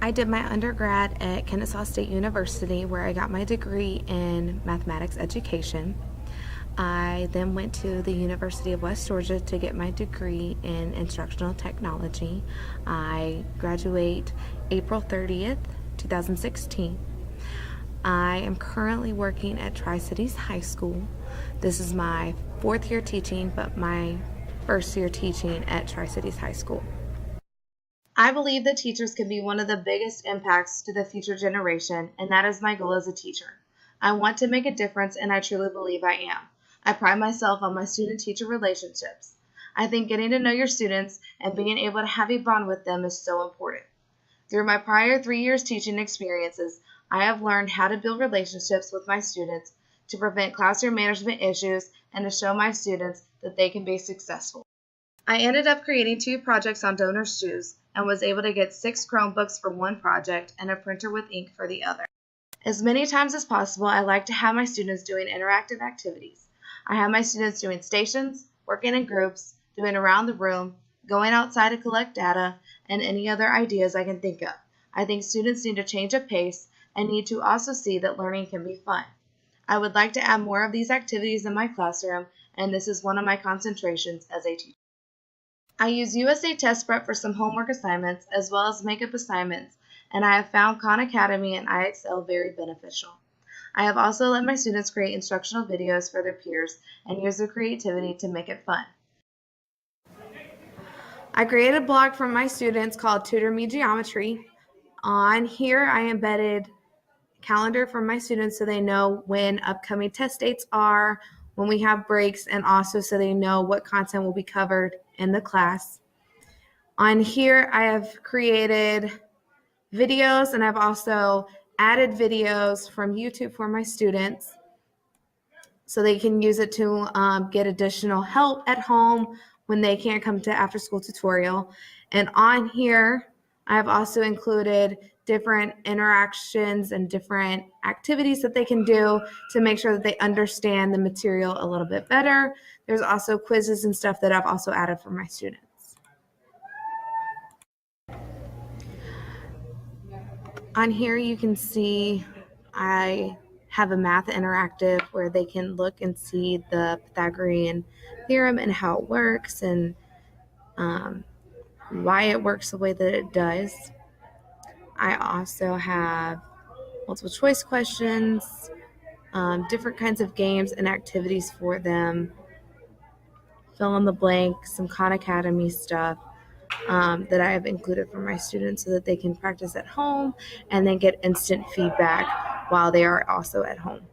I did my undergrad at Kennesaw State University, where I got my degree in mathematics education. I then went to the University of West Georgia to get my degree in instructional technology. I graduate April 30th, 2016. I am currently working at Tri-Cities High School. This is my fourth year teaching, but my first year teaching at Tri-Cities High School. I believe that teachers can be one of the biggest impacts to the future generation, and that is my goal as a teacher. I want to make a difference, and I truly believe I am. I pride myself on my student-teacher relationships. I think getting to know your students and being able to have a bond with them is so important. Through my prior 3 years teaching experiences, I have learned how to build relationships with my students to prevent classroom management issues and to show my students that they can be successful. I ended up creating 2 projects on donors' shoes and was able to get 6 Chromebooks for one project and a printer with ink for the other. As many times as possible, I like to have my students doing interactive activities. I have my students doing stations, working in groups, doing around the room, going outside to collect data, and any other ideas I can think of. I think students need to change of pace and need to also see that learning can be fun. I would like to add more of these activities in my classroom, and this is one of my concentrations as a teacher. I use USA Test Prep for some homework assignments as well as makeup assignments, and I have found Khan Academy and IXL very beneficial. I have also let my students create instructional videos for their peers and use their creativity to make it fun. I created a blog for my students called Tutor Me Geometry. On here, I embedded calendar for my students so they know when upcoming test dates are, when we have breaks, and also so they know what content will be covered in the class. On here, I have created videos, and I've also added videos from YouTube for my students so they can use it to get additional help at home when they can't come to after school tutorial. And on here, I have also included different interactions and different activities that they can do to make sure that they understand the material a little bit better. There's also quizzes and stuff that I've also added for my students. On here you can see I have a math interactive where they can look and see the Pythagorean theorem and how it works and why it works the way that it does. I also have multiple choice questions, different kinds of games and activities for them, fill in the blank, some Khan Academy stuff that I have included for my students so that they can practice at home and then get instant feedback while they are also at home.